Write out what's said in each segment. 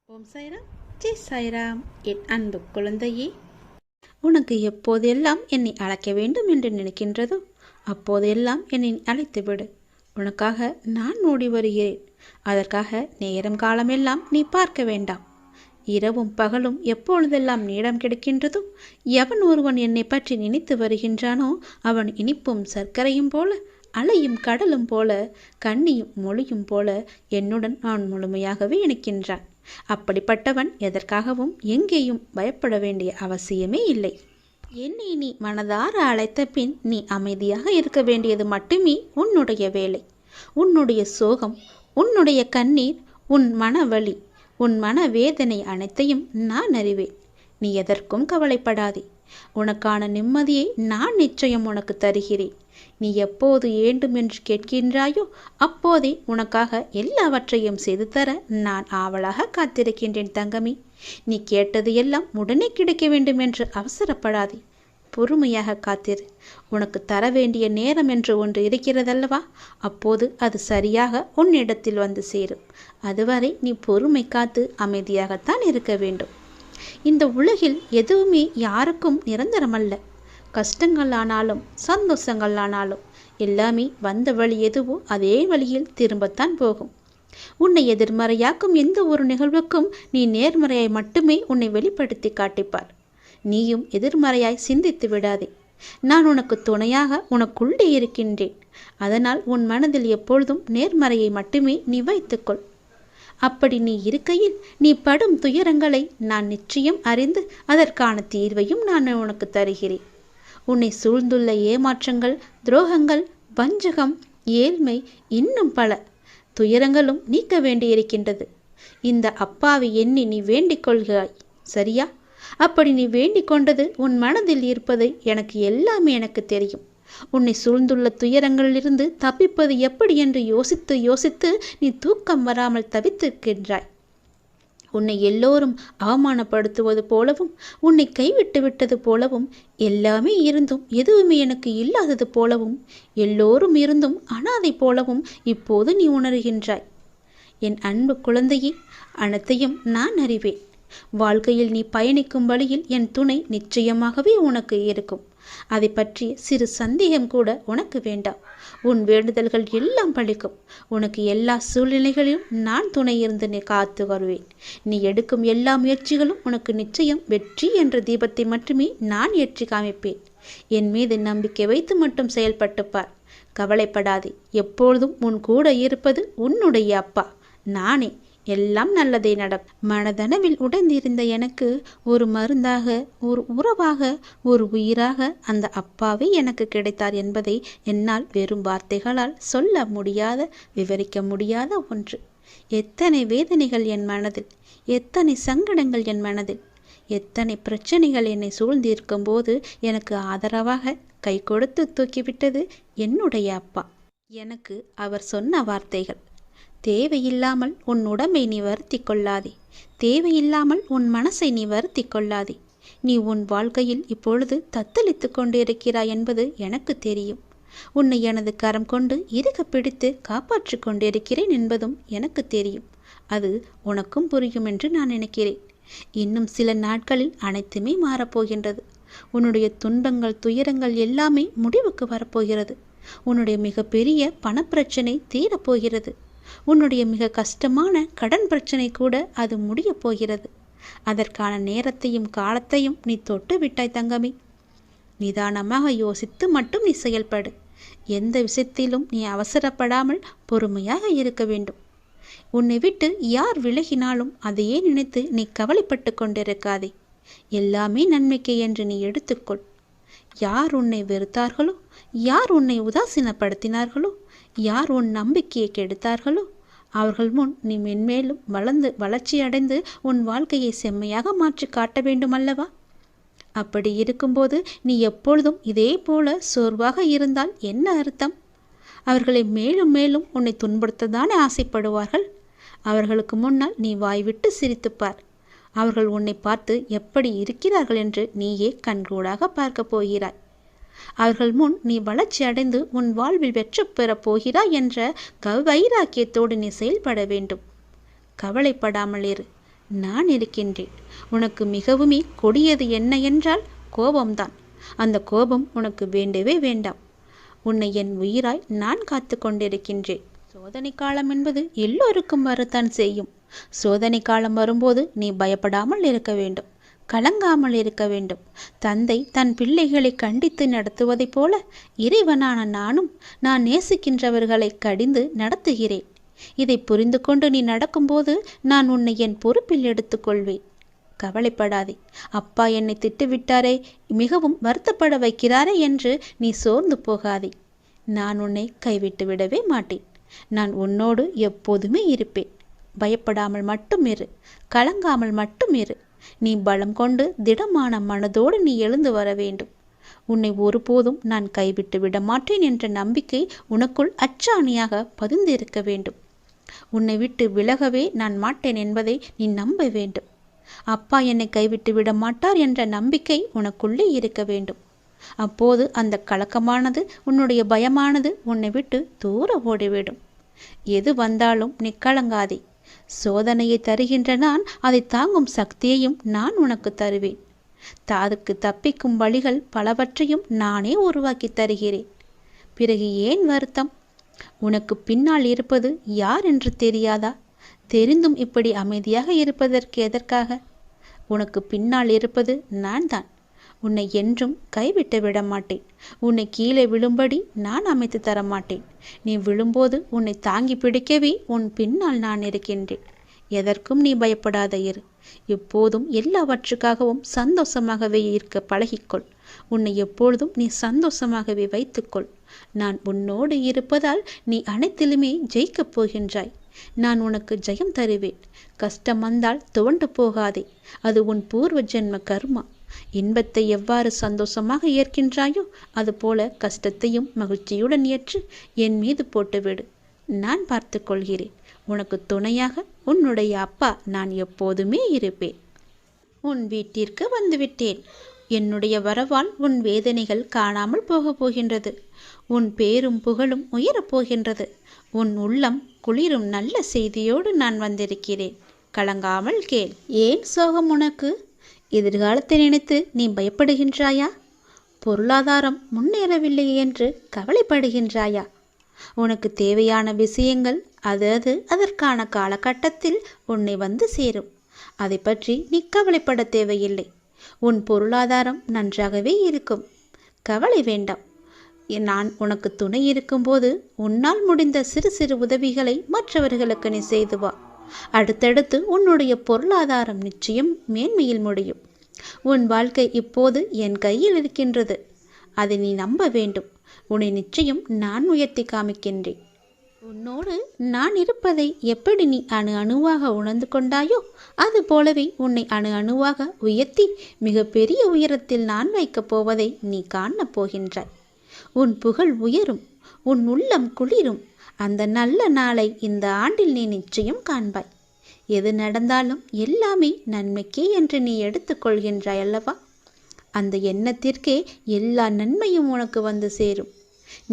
ஓம் சாய்ராம், ஜெய் சாய்ராம். என் அன்பு குழந்தையே, உனக்கு எப்போதெல்லாம் என்னை அழைக்க வேண்டும் என்று நினைக்கின்றதோ அப்போதெல்லாம் என்னை அழைத்துவிடு. உனக்காக நான் ஓடி வருகிறேன். அதற்காக நேரம் காலமெல்லாம் நீ பார்க்க வேண்டாம். இரவும் பகலும் எப்பொழுதெல்லாம் நேரம் கிடைக்கின்றதோ எவன் ஒருவன் என்னை பற்றி நினைத்து வருகின்றானோ அவன் இனிப்பும் சர்க்கரையும் போல, அலையும் கடலும் போல, கண்ணியும் மொழியும் போல என்னுடன் நான் முழுமையாகவே இணைக்கின்றான். அப்படிப்பட்டவன் எதற்காகவும் எங்கேயும் பயப்பட வேண்டிய அவசியமே இல்லை. என்னை நீ மனதார அழைத்த பின் நீ அமைதியாக இருக்க வேண்டியது மட்டுமே உன்னுடைய வேலை. உன்னுடைய சோகம், உன்னுடைய கண்ணீர், உன் மனவலி, உன் மனவேதனை அனைத்தையும் நான் அறிவேன். நீ எதற்கும் கவலைப்படாதே. உனக்கான நிம்மதியை நான் நிச்சயம் உனக்கு தருகிறேன். நீ எப்போது வேண்டும் என்று கேட்கின்றாயோ அப்போதே உனக்காக எல்லாவற்றையும் செய்து தர நான் ஆவலாக காத்திருக்கின்றேன் தங்கமி. நீ கேட்டது எல்லாம் உடனே கிடைக்க வேண்டும் என்று அவசரப்படாதே. பொறுமையாக காத்திரு. உனக்கு தர வேண்டிய நேரம் என்று ஒன்று இருக்கிறதல்லவா, அப்போது அது சரியாக உன்னிடத்தில் வந்து சேரும். அதுவரை நீ பொறுமை காத்து அமைதியாகத்தான் இருக்க வேண்டும். இந்த உலகில் எதுவுமே யாருக்கும் நிரந்தரமல்ல. கஷ்டங்கள் ஆனாலும் சந்தோஷங்கள் ஆனாலும் எல்லாமே வந்த வழி எதுவோ அதே வழியில் திரும்பத்தான் போகும். உன்னை எதிர்மறையாக்கும் எந்த ஒரு நிகழ்வுக்கும் நீ நேர்மறையாய் மட்டுமே உன்னை வெளிப்படுத்தி காட்டிப்பார். நீயும் எதிர்மறையாய் சிந்தித்து விடாதே. நான் உனக்கு துணையாக உனக்குள்ளே இருக்கின்றேன். அதனால் உன் மனதில் எப்பொழுதும் நேர்மறையை மட்டுமே நீ வைத்துக்கொள். அப்படி நீ இருக்கையில் நீ படும் துயரங்களை நான் நிச்சயம் அறிந்து அதற்கான தீர்வையும் நான் உனக்கு தருகிறேன். உன்னை சூழ்ந்துள்ள ஏமாற்றங்கள், துரோகங்கள், வஞ்சகம், ஏழ்மை, இன்னும் பல துயரங்களும் நீக்க வேண்டியிருக்கின்றது. இந்த அப்பாவை எண்ணி நீ வேண்டிக் கொள்கிறாய், சரியா? அப்படி நீ வேண்டிக் கொண்டது உன் மனதில் இருப்பது எனக்கு தெரியும். உன்னை சூழ்ந்துள்ள துயரங்களிலிருந்து தப்பிப்பது எப்படி என்று யோசித்து யோசித்து நீ தூக்கம் வராமல் தவித்திருக்கின்றாய். உன்னை எல்லோரும் அவமானப்படுத்துவது போலவும், உன்னை கைவிட்டு விட்டது போலவும், எல்லாமே இருந்தும் எதுவுமே எனக்கு இல்லாதது போலவும், எல்லோரும் இருந்தும் அனாதை போலவும் இப்போது நீ உணர்கின்றாய். என் அன்பு குழந்தையே, அனைத்தையும் நான் அறிவேன். வாழ்க்கையில் நீ பயணிக்கும் வழியில் என் துணை நிச்சயமாகவே உனக்கு இருக்கும். அதை பற்றி சிறு சந்தேகம் கூட உனக்கு வேண்டாம். உன் வேண்டுதல்கள் எல்லாம் பலிக்கும். உனக்கு எல்லா சூழ்நிலைகளிலும் நான் துணை இருந்து நீ காத்து வருவேன். நீ எடுக்கும் எல்லா முயற்சிகளும் உனக்கு நிச்சயம் வெற்றி என்ற தீபத்தை மட்டுமே நான் ஏற்றி காமிப்பேன். என் மீது நம்பிக்கை வைத்து மட்டும் செயல்பட்டு பார். கவலைப்படாதே. எப்பொழுதும் உன் கூட இருப்பது உன்னுடைய அப்பா நானே. எல்லாம் நல்லதே நடக்கும். மனதளவில் உடைந்திருந்த எனக்கு ஒரு மருந்தாக, ஒரு உறவாக, ஒரு உயிராக அந்த அப்பாவே எனக்கு கிடைத்தார் என்பதை என்னால் வெறும் வார்த்தைகளால் சொல்ல முடியாத, விவரிக்க முடியாத ஒன்று. எத்தனை வேதனைகள் என் மனதில், எத்தனை சங்கடங்கள் என் மனதில், எத்தனை பிரச்சனைகள் என்னை சூழ்ந்திருக்கும் போது எனக்கு ஆதரவாக கை கொடுத்து தூக்கிவிட்டது என்னுடைய அப்பா. எனக்கு அவர் சொன்ன வார்த்தைகள்: தேவையில்லாமல் உன் உடம்பை நீ வருத்தி கொள்ளாதே. தேவையில்லாமல் உன் மனசை நீ வருத்தி கொள்ளாதே. நீ உன் வாழ்க்கையில் இப்பொழுது தத்தளித்து கொண்டிருக்கிறாய் என்பது எனக்கு தெரியும். உன்னை எனது கரம் கொண்டு இறுக பிடித்து காப்பாற்றி கொண்டிருக்கிறேன் என்பதும் எனக்கு தெரியும். அது உனக்கும் புரியும் என்று நான் நினைக்கிறேன். இன்னும் சில நாட்களில் அனைத்துமே மாறப்போகின்றது. உன்னுடைய துன்பங்கள், துயரங்கள் எல்லாமே முடிவுக்கு வரப்போகிறது. உன்னுடைய மிகப்பெரிய பணப்பிரச்சனை தீரப்போகிறது. உன்னுடைய மிக கஷ்டமான கடன் பிரச்சனை கூட அது முடியப் போகிறது. அதற்கான நேரத்தையும் காலத்தையும் நீ தொட்டு விட்டாய் தங்கமி. நிதானமாக யோசித்து மட்டும் நீ செயல்படு. எந்த விஷயத்திலும் நீ அவசரப்படாமல் பொறுமையாக இருக்க வேண்டும். உன்னை விட்டு யார் விலகினாலும் அதையே நினைத்து நீ கவலைப்பட்டு கொண்டிருக்காதே. எல்லாமே நன்மைக்கு என்று நீ எடுத்துக்கொள். யார் உன்னை வெறுத்தார்களோ, யார் உன்னை உதாசீனப்படுத்தினார்களோ, யார் உன் நம்பிக்கையை கெடுத்தார்களோ அவர்கள் முன் நீ மென்மேலும் வளர்ச்சி அடைந்து உன் வாழ்க்கையை செம்மையாக மாற்றி காட்ட வேண்டும் அல்லவா? அப்படி இருக்கும்போது நீ எப்பொழுதும் இதே போல சோர்வாக இருந்தால் என்ன அர்த்தம்? அவர்களை மேலும் மேலும் உன்னை துன்புறுத்ததானே ஆசைப்படுவார்கள். அவர்களுக்கு முன்னால் நீ வாய்விட்டு சிரித்துப்பார். அவர்கள் உன்னை பார்த்து எப்படி இருக்கிறார்கள் என்று நீயே கண்கூடாக பார்க்க போகிறாய். அவர்கள் முன் நீ வளர்ச்சி அடைந்து உன் வாழ்வில் வெற்றி பெறப் போகிறாய் என்ற வைராக்கியத்தோடு நீ செயல்பட வேண்டும். கவலைப்படாமல் இரு. நான் இருக்கின்றேன். உனக்கு மிகவுமே கொடியது என்ன என்றால் கோபம்தான். அந்த கோபம் உனக்கு வேண்டவே வேண்டாம். உன்னை என் உயிராய் நான் காத்து கொண்டிருக்கின்றேன். சோதனை காலம் என்பது எல்லோருக்கும் வரத்தான் செய்யும். சோதனை காலம் வரும்போது நீ பயப்படாமல் இருக்க வேண்டும், கலங்காமல் இருக்க வேண்டும். தந்தை தன் பிள்ளைகளை கண்டித்து நடத்துவதைப் போல இறைவனான நானும் நான் நேசிக்கின்றவர்களை கடிந்து நடத்துகிறேன். இதை புரிந்து கொண்டு நீ நடக்கும்போது நான் உன்னை என் பொறுப்பில் எடுத்துக்கொள்வேன். கவலைப்படாதே. அப்பா என்னை திட்டுவிட்டாரே, மிகவும் வருத்தப்பட வைக்கிறாரே என்று நீ சோர்ந்து போகாதே. நான் உன்னை கைவிட்டு விடவே மாட்டேன். நான் உன்னோடு எப்போதுமே இருப்பேன். பயப்படாமல் மட்டும் இரு, கலங்காமல் மட்டும் இரு. நீ பலம் கொண்டு திடமான மனதோடு நீ எழுந்து வர வேண்டும். உன்னை ஒருபோதும் நான் கைவிட்டு விட மாட்டேன் என்ற நம்பிக்கை உனக்குள் அச்சாணியாக பதிந்திருக்க வேண்டும். உன்னை விட்டு விலகவே நான் மாட்டேன் என்பதை நீ நம்ப வேண்டும். அப்பா என்னை கைவிட்டு விட மாட்டார் என்ற நம்பிக்கை உனக்குள்ளே இருக்க வேண்டும். அப்போது அந்த கலக்கமானது, உன்னுடைய பயமானது உன்னை விட்டு தூர ஓடிவிடும். எது வந்தாலும் நீ கலங்காதே. சோதனையை தருகின்ற நான் அதை தாங்கும் சக்தியையும் நான் உனக்கு தருவேன். அதுக்கு தப்பிக்கும் வழிகள் பலவற்றையும் நானே உருவாக்கி தருகிறேன். பிறகு ஏன் வருத்தம்? உனக்கு பின்னால் இருப்பது யார் என்று தெரியாதா? தெரிந்தும் இப்படி அமைதியாக இருப்பதற்கு எதற்காக? உனக்கு பின்னால் இருப்பது நான் தான். உன்னை என்றும் கைவிட்டு விட மாட்டேன். உன்னை கீழே விழும்படி நான் அமைத்து தர மாட்டேன். நீ விழும்போது உன்னை தாங்கி பிடிக்கவே உன் பின்னால் நான் இருக்கின்றேன். எதற்கும் நீ பயப்படாத இரு. எப்போதும் எல்லாவற்றுக்காகவும் சந்தோஷமாகவே இருக்க பழகிக்கொள். உன்னை எப்பொழுதும் நீ சந்தோஷமாகவே வைத்துக்கொள். நான் உன்னோடு இருப்பதால் நீ அனைத்திலுமே ஜெயிக்கப் போகின்றாய். நான் உனக்கு ஜெயம் தருவேன். கஷ்டம் வந்தால் துவண்டு போகாதே. அது உன் பூர்வ ஜென்ம கர்மா. இன்பத்தை எவ்வாறு சந்தோஷமாக ஏற்கின்றாயோ அதுபோல கஷ்டத்தையும் மகிழ்ச்சியுடன் ஏற்று என் மீது போட்டுவிடு. நான் பார்த்து கொள்கிறேன். உனக்கு துணையாக உன்னுடைய அப்பா நான் எப்போதுமே இருப்பேன். உன் வீட்டிற்கு வந்துவிட்டேன். என்னுடைய வரவால் உன் வேதனைகள் காணாமல் போகப் போகின்றது. உன் பேரும் புகழும் உயரப்போகின்றது. உன் உள்ளம் குளிரும் நல்ல செய்தியோடு நான் வந்திருக்கிறேன். கலங்காமல் கேள். ஏன் சோகம் உனக்கு? எதிர்காலத்தை நினைத்து நீ பயப்படுகின்றாயா? பொருளாதாரம் முன்னேறவில்லை என்று கவலைப்படுகின்றாயா? உனக்கு தேவையான விஷயங்கள் அதற்கான காலகட்டத்தில் உன்னை வந்து சேரும். அதை பற்றி நீ கவலைப்பட தேவையில்லை. உன் பொருளாதாரம் நன்றாகவே இருக்கும். கவலை வேண்டாம். நான் உனக்கு துணை இருக்கும்போது உன்னால் முடிந்த சிறு சிறு உதவிகளை மற்றவர்களுக்கு நீ செய்து வா. அடுத்தடுத்து உன்னுடைய பொருளாதாரம் நிச்சயம் மேன்மையில் முடியும். உன் வாழ்க்கை இப்போது என் கையில் இருக்கின்றது. அதை நீ நம்ப வேண்டும். உன்னை நிச்சயம் நான் உயர்த்தி காமிக்கின்றேன். உன்னோடு நான் இருப்பதை எப்படி நீ அணு அணுவாக உணர்ந்து கொண்டாயோ அது போலவே உன்னை அணு அணுவாக உயர்த்தி மிகப்பெரிய உயரத்தில் நான் வைக்கப் போவதை நீ காணப் போகின்றாய். உன் புகழ் உயரும். உன் உள்ளம் குளிரும். அந்த நல்ல நாளை இந்த ஆண்டில் நீ நிச்சயம் காண்பாய். எது நடந்தாலும் எல்லாமே நன்மைக்கே என்று நீ எடுத்துக்கொள்கின்றாய் அல்லவா? அந்த எண்ணத்திற்கே எல்லா நன்மையும் உனக்கு வந்து சேரும்.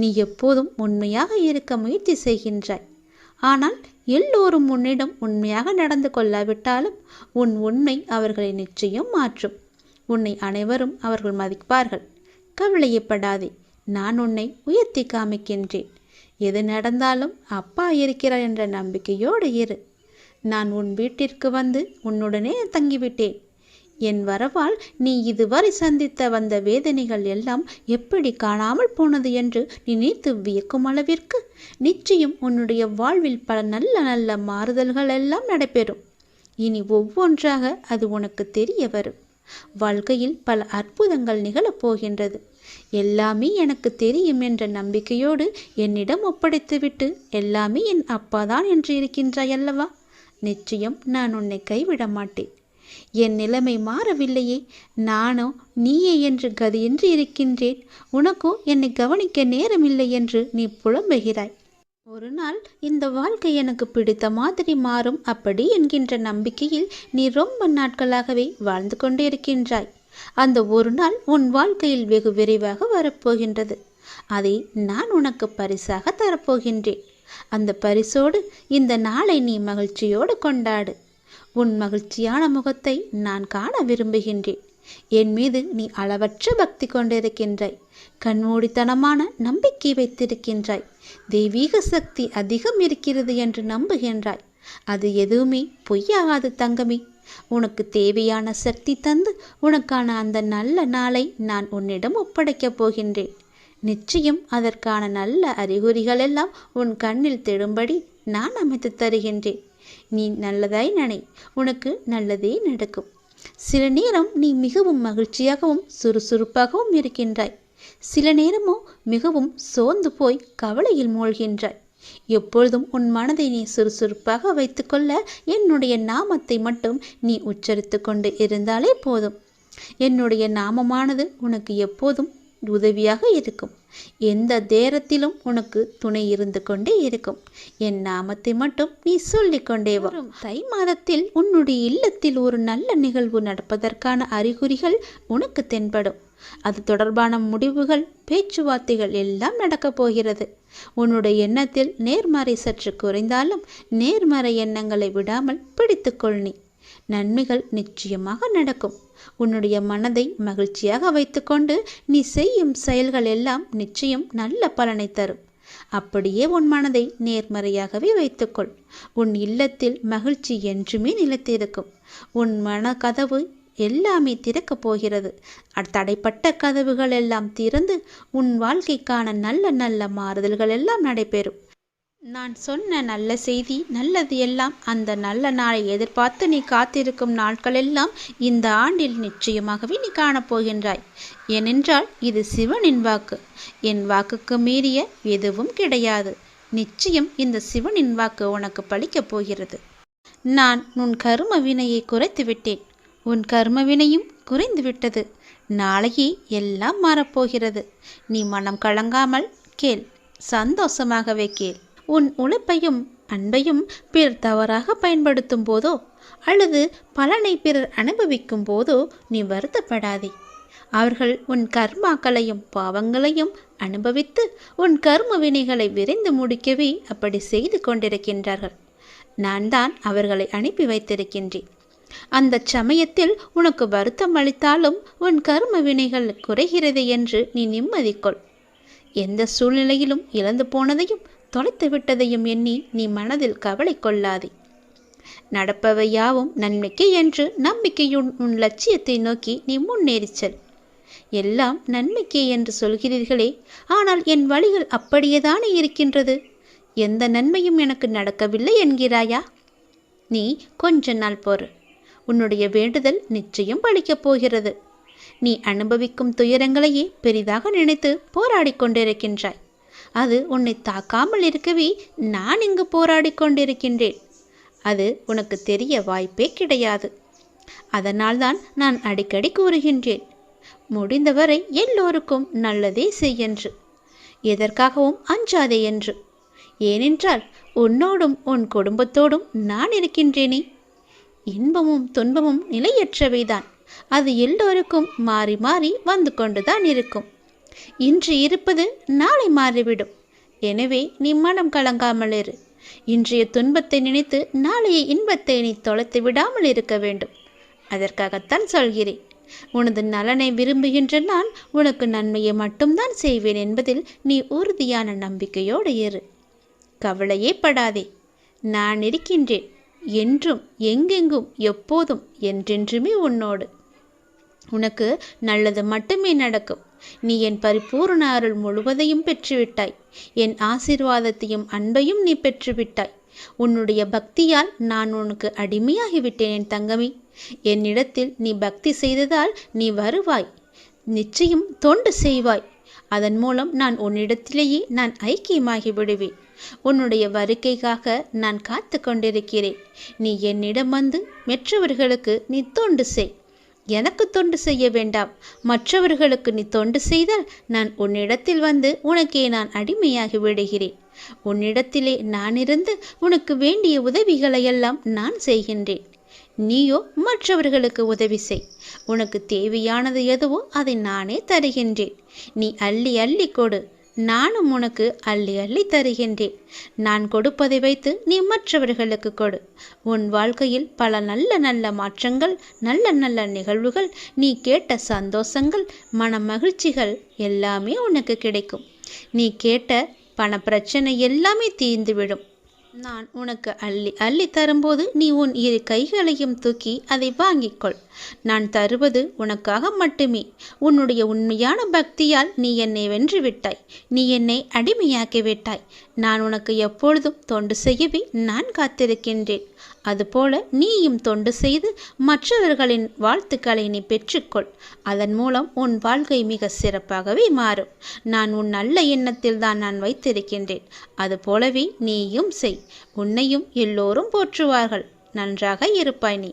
நீ எப்போதும் உண்மையாக இருக்க முயற்சி செய்கின்றாய். ஆனால் எல்லோரும் உன்னிடம் உண்மையாக நடந்து கொள்ளாவிட்டாலும் உன் உண்மை அவர்களை நிச்சயம் மாற்றும். உன்னை அனைவரும் அவர்கள் மதிப்பார்கள். கவலையப்படாதே. நான் உன்னை உயர்த்தி காமிக்கின்றேன். எது நடந்தாலும் அப்பா இருக்கிறார் என்ற நம்பிக்கையோடு இரு. நான் உன் வீட்டிற்கு வந்து உன்னுடனே தங்கிவிட்டேன். என் வரவால் நீ இதுவரை சந்தித்த வந்த வேதனைகள் எல்லாம் எப்படி காணாமல் போனது என்று நினைத்து வியக்கும் அளவிற்கு நிச்சயம் உன்னுடைய வாழ்வில் பல நல்ல நல்ல மாறுதல்கள் எல்லாம் நடைபெறும். இனி ஒவ்வொன்றாக அது உனக்கு தெரிய வரும். வாழ்க்கையில் பல அற்புதங்கள் நிகழப்போகின்றது. எல்லாமே எனக்கு தெரியும் என்ற நம்பிக்கையோடு என்னிடம் ஒப்படைத்துவிட்டு எல்லாமே என் அப்பாதான் என்று இருக்கின்றாய் அல்லவா? நிச்சயம் நான் உன்னை கைவிட மாட்டேன். என் நிலைமை மாறவில்லையே. நானோ நீயே என்று கதியின்றி இருக்கின்றேன். உனக்கோ என்னை கவனிக்க நேரமில்லை என்று நீ புலம்புகிறாய். ஒரு நாள் இந்த வாழ்க்கை எனக்கு பிடித்த மாதிரி மாறும் அப்படி என்கின்ற நம்பிக்கையில் நீ ரொம்ப நாட்களாகவே வாழ்ந்து கொண்டே இருக்கின்றாய். அந்த ஒரு நாள் உன் வாழ்க்கையில் வெகு விரைவாக வரப்போகின்றது. அதை நான் உனக்கு பரிசாக தரப்போகின்றேன். அந்த பரிசோடு இந்த நாளை நீ மகிழ்ச்சியோடு கொண்டாடு. உன் மகிழ்ச்சியான முகத்தை நான் காண விரும்புகின்றேன். என் மீது நீ அளவற்ற பக்தி கொண்டிருக்கின்றாய். கண்மூடித்தனமான நம்பிக்கை வைத்திருக்கின்றாய். தெய்வீக சக்தி அதிகம் இருக்கிறது என்று நம்புகின்றாய். அது எதுவுமே பொய்யாகாது தங்கமே. உனக்கு தேவையான சக்தி தந்து உனக்கான அந்த நல்ல நாளை நான் உன்னிடம் ஒப்படைக்கப் போகின்றேன். நிச்சயம் அதற்கான நல்ல அறிகுறிகள் எல்லாம் உன் கண்ணில் தெழும்படி நான் அமைத்து தருகின்றேன். நீ நல்லதாய் நினை, உனக்கு நல்லதே நடக்கும். சில நேரம் நீ மிகவும் மகிழ்ச்சியாகவும் சுறுசுறுப்பாகவும் இருக்கின்றாய். சில நேரமோ மிகவும் சோர்ந்து போய் கவலையில் மூழ்கின்றாய். எப்பொழுதும் உன் மனதை நீ சுறுசுறுப்பாக வைத்துக்கொள்ள என்னுடைய நாமத்தை மட்டும் நீ உச்சரித்து கொண்டு இருந்தாலே போதும். என்னுடைய நாமமானது உனக்கு எப்போதும் உதவியாக இருக்கும். எந்த நேரத்திலும் உனக்கு துணை இருந்து கொண்டே இருக்கும். என் நாமத்தை மட்டும் நீ சொல்லிக்கொண்டே வா. தை மாதத்தில் உன்னுடைய இல்லத்தில் ஒரு நல்ல நிகழ்வு நடப்பதற்கான அறிகுறிகள் உனக்கு தென்படும். அது தொடர்பான முடிவுகள், பேச்சுவார்த்தைகள் எல்லாம் நடக்கப் போகிறது. உன்னுடைய எண்ணத்தில் நேர்மறை சற்று குறைந்தாலும் நேர்மறை எண்ணங்களை விடாமல் பிடித்துக்கொள். நீ நன்மைகள் நிச்சயமாக நடக்கும். உன்னுடைய மனதை மகிழ்ச்சியாக வைத்துக்கொண்டு நீ செய்யும் செயல்கள் எல்லாம் நிச்சயம் நல்ல பலனை தரும். அப்படியே உன் மனதை நேர்மறையாகவே வைத்துக்கொள். உன் இல்லத்தில் மகிழ்ச்சி என்றுமே நிலைத்திருக்கும். உன் மன கதவு எல்லாமே திறக்கப் போகிறது. தடைப்பட்ட கதவுகள் எல்லாம் திறந்து உன் வாழ்க்கைக்கான நல்ல நல்ல மாறுதல்கள் எல்லாம் நடைபெறும். நான் சொன்ன நல்ல செய்தி, நல்லது எல்லாம் அந்த நல்ல நாளை எதிர்பார்த்து நீ காத்திருக்கும் நாட்களெல்லாம் இந்த ஆண்டில் நிச்சயமாகவே நீ காணப்போகின்றாய். ஏனென்றால் இது சிவனின் வாக்கு. என் வாக்குக்கு மீறிய எதுவும் கிடையாது. நிச்சயம் இந்த சிவனின் வாக்கு உனக்கு பலிக்கப் போகிறது. நான் உன் கர்ம வினையை குறைத்து விட்டேன். உன் கர்ம வினையும் குறைந்து விட்டது. நாளையே எல்லாம் மாறப்போகிறது. நீ மனம் கலங்காமல் கேள், சந்தோஷமாகவே கேள். உன் உழைப்பையும் அன்பையும் பிறர் தவறாக பயன்படுத்தும் போதோ அல்லது பலனை பிறர் அனுபவிக்கும் போதோ நீ வருத்தப்படாதே. அவர்கள் உன் கர்மாக்களையும் பாவங்களையும் அனுபவித்து உன் கர்ம வினைகளை விரைந்து முடிக்கவே அப்படி செய்து கொண்டிருக்கின்றார்கள். நான் தான் அவர்களை அனுப்பி வைத்திருக்கின்றேன். அந்த சமயத்தில் உனக்கு வருத்தம் அளித்தாலும் உன் கர்ம வினைகள் குறைகிறது என்று நீ நிம்மதிக்கொள். எந்த சூழ்நிலையிலும் இழந்து போனதையும் தொலைத்து விட்டதையும் எண்ணி நீ மனதில் கவலை கொள்ளாதே. நடப்பவை யாவும் நன்மைக்கு என்று நம்பிக்கையுன் உன் லட்சியத்தை நோக்கி நீ முன்னேறிச்சல். எல்லாம் நன்மைக்கே என்று சொல்கிறீர்களே, ஆனால் என் வழிகள் அப்படியேதானே இருக்கின்றது. எந்த நன்மையும் எனக்கு நடக்கவில்லை என்கிறாயா? நீ கொஞ்ச நாள் பொறு. உன்னுடைய வேண்டுதல் நிச்சயம் பலிக்கப் போகிறது. நீ அனுபவிக்கும் துயரங்களையே பெரிதாக நினைத்து போராடி கொண்டிருக்கின்றாய். அது உன்னை தாக்காமல் இருக்கவே நான் இங்கு போராடி கொண்டிருக்கின்றேன். அது உனக்கு தெரிய வாய்ப்பே கிடையாது. அதனால்தான் நான் அடிக்கடி கூறுகின்றேன், முடிந்தவரை எல்லோருக்கும் நல்லதே செய்யென்று, எதற்காகவும் அஞ்சாதே என்று. ஏனென்றால் உன்னோடும் உன் குடும்பத்தோடும் நான் இருக்கின்றேனே. இன்பமும் துன்பமும் நிலையற்றவைதான். அது எல்லோருக்கும் மாறி மாறி வந்து கொண்டுதான் இருக்கும். இன்று இருப்பது நாளை மாறிவிடும். எனவே நீ மனம் கலங்காமல் இரு. இன்றைய துன்பத்தை நினைத்து நாளைய இன்பத்தை நீ தொலைத்து விடாமல் இருக்க வேண்டும். அதற்காகத்தான் சொல்கிறேன். உனது நலனை விரும்புகின்ற நான் உனக்கு நன்மையை மட்டும்தான் செய்வேன் என்பதில் நீ உறுதியான நம்பிக்கையோடு இரு. கவலையே படாதே. நான் இருக்கின்றேன். என்றும் எங்கெங்கும் எப்போதும் என்றென்றுமே உன்னோடு. உனக்கு நல்லது மட்டுமே நடக்கும். நீ என் பரிபூர்ண அருள் முழுவதையும் பெற்றுவிட்டாய். என் ஆசீர்வாதத்தையும் அன்பையும் நீ பெற்றுவிட்டாய். உன்னுடைய பக்தியால் நான் உனக்கு அடிமையாகிவிட்டேன் என் தங்கமே. என்னிடத்தில் நீ பக்தி செய்ததால் நீ வருவாய். நிச்சயம் தொண்டு செய்வாய். அதன் மூலம் நான் உன்னிடத்திலேயே நான் ஐக்கியமாகி விடுவேன். உன்னுடைய வருகைக்காக நான் காத்து கொண்டிருக்கிறேன். நீ என்னிடம் வந்து மற்றவர்களுக்கு நீ தொண்டு செய். எனக்கு தொண்டு செய்ய வேண்டாம். மற்றவர்களுக்கு நீ தொண்டு செய்தால் நான் உன்னிடத்தில் வந்து உனக்கே நான் அடிமையாகி விடுகிறேன். உன்னிடத்திலே நான் இருந்து உனக்கு வேண்டிய உதவிகளையெல்லாம் நான் செய்கின்றேன். நீயோ மற்றவர்களுக்கு உதவி செய். உனக்கு தேவையானது எதுவோ அதை நானே தருகின்றேன். நீ அள்ளி அள்ளி கொடு. நானும் உனக்கு அள்ளி அள்ளி தருகின்றேன். நான் கொடுப்பதை வைத்து நீ மற்றவர்களுக்கு கொடு. உன் வாழ்க்கையில் பல நல்ல நல்ல மாற்றங்கள், நல்ல நல்ல நிகழ்வுகள், நீ கேட்ட சந்தோஷங்கள், மன மகிழ்ச்சிகள் எல்லாமே உனக்கு கிடைக்கும். நீ கேட்ட பண பிரச்சனை எல்லாமே தீர்ந்துவிடும். நான் உனக்கு அள்ளி அள்ளி தரும்போது நீ உன் இரு கைகளையும் தூக்கி அதை வாங்கிக்கொள். நான் தருவது உனக்காக மட்டுமே. உன்னுடைய உண்மையான பக்தியால் நீ என்னை வென்று விட்டாய். நீ என்னை அடிமையாக்கி விட்டாய். நான் உனக்கு எப்பொழுதும் தொண்டு செய்யவே நான் காத்திருக்கின்றேன். அதுபோல நீயும் தொண்டு செய்து மற்றவர்களின் வாழ்த்துக்களை நீ பெற்றுக்கொள். அதன் மூலம் உன் வாழ்க்கை மிக சிறப்பாகவே மாறும். நான் உன் நல்ல எண்ணத்தில் தான் நான் வைத்திருக்கின்றேன். அதுபோலவே நீயும் செய். உன்னையும் எல்லோரும் போற்றுவார்கள். நன்றாக இருப்பாய் நீ.